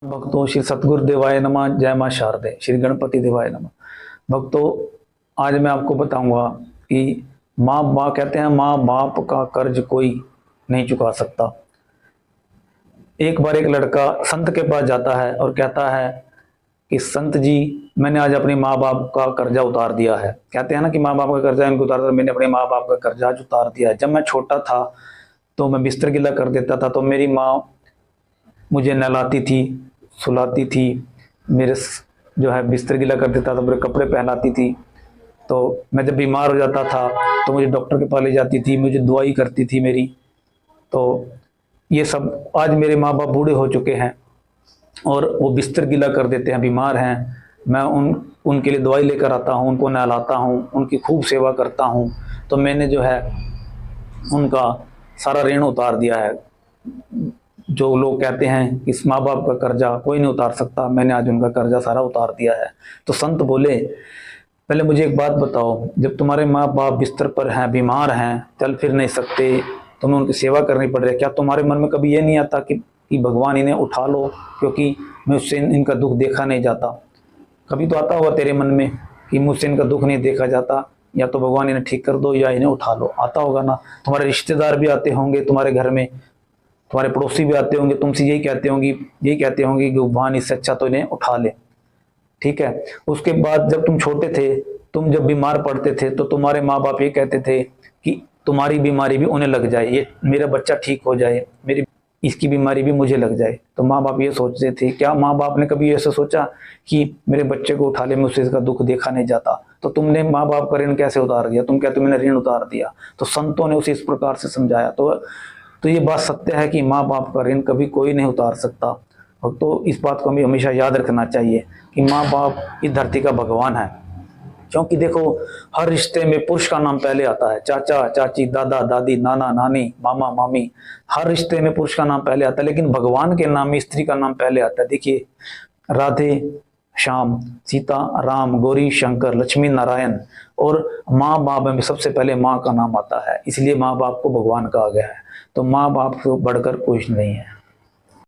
भक्तों, श्री सतगुरु देवाय नमः। जय मां शारदे, श्री गणपति देवाय नमः। भक्तों, आज मैं आपको बताऊंगा कि माँ बाप कहते हैं, माँ बाप का कर्ज कोई नहीं चुका सकता। एक बार एक लड़का संत के पास जाता है और कहता है कि संत जी, मैंने आज अपने माँ बाप का कर्जा उतार दिया है। कहते हैं ना कि माँ बाप का कर्जा इनको उतार दिया। मैंने अपने माँ बाप का कर्जा आज उतार दिया है। जब मैं छोटा था तो मैं बिस्तर गिला कर देता था, तो मेरी माँ मुझे नहलाती थी, सुलाती थी, मेरे जो है बिस्तर गीला कर देता था, मेरे कपड़े पहनाती थी। तो मैं जब बीमार हो जाता था तो मुझे डॉक्टर के पास ले जाती थी, मुझे दवाई करती थी मेरी। तो ये सब आज मेरे माँ बाप बूढ़े हो चुके हैं और वो बिस्तर गीला कर देते हैं, बीमार हैं। मैं उनके लिए दवाई लेकर आता हूँ, उनको नहलाता हूँ, उनकी खूब सेवा करता हूँ। तो मैंने जो है उनका सारा ऋण उतार दिया है। जो लोग कहते हैं कि इस माँ बाप का कर्जा कोई नहीं उतार सकता, मैंने आज उनका कर्जा सारा उतार दिया है। तो संत बोले, पहले मुझे एक बात बताओ, जब तुम्हारे माँ बाप बिस्तर पर हैं, बीमार हैं, चल फिर नहीं सकते, तुम्हें उनकी सेवा करनी पड़ रही है, क्या तुम्हारे मन में कभी ये नहीं आता कि भगवान इन्हें उठा लो, क्योंकि मुझसे इनका दुख देखा नहीं जाता? कभी तो आता होगा तेरे मन में कि मुझसे इनका दुख नहीं देखा जाता, या तो भगवान इन्हें ठीक कर दो या इन्हें उठा लो। आता होगा ना? तुम्हारे रिश्तेदार भी आते होंगे तुम्हारे घर में, तुम्हारे पड़ोसी भी आते होंगे, तुमसे यही कहते होंगे कि भगवान इससे अच्छा तो इन्हें उठा ले। ठीक है। उसके बाद जब तुम छोटे थे, तुम जब बीमार पड़ते थे, तो तुम्हारे माँ बाप ये कहते थे कि तुम्हारी बीमारी भी उन्हें लग जाए, ये मेरा बच्चा ठीक हो जाए, मेरी इसकी बीमारी भी मुझे लग जाए। तो माँ बाप ये सोचते थे। क्या माँ बाप ने कभी ऐसा सोचा कि मेरे बच्चे को उठा ले, मुझसे इसका दुख देखा नहीं जाता? तो तुमने माँ बाप का ऋण कैसे उतार दिया? तुम कहते हो मैंने ऋण उतार दिया। तो संतों ने उसे इस प्रकार से समझाया। तो ये बात सत्य है कि माँ बाप का ऋण कभी कोई नहीं उतार सकता। तो इस बात को हमें हमेशा याद रखना चाहिए कि माँ बाप इस धरती का भगवान है। क्योंकि देखो, हर रिश्ते में पुरुष का नाम पहले आता है। चाचा चाची, दादा दादी, नाना नानी, मामा मामी, हर रिश्ते में पुरुष का नाम पहले आता है। लेकिन भगवान के नाम में स्त्री का नाम पहले आता है। देखिए, राधे श्याम, सीता राम, गौरी शंकर, लक्ष्मी नारायण, और माँ बाप में सबसे पहले माँ का नाम आता है। इसलिए माँ बाप को भगवान कहा गया है। तो माँ बाप से बढ़कर कुछ नहीं है।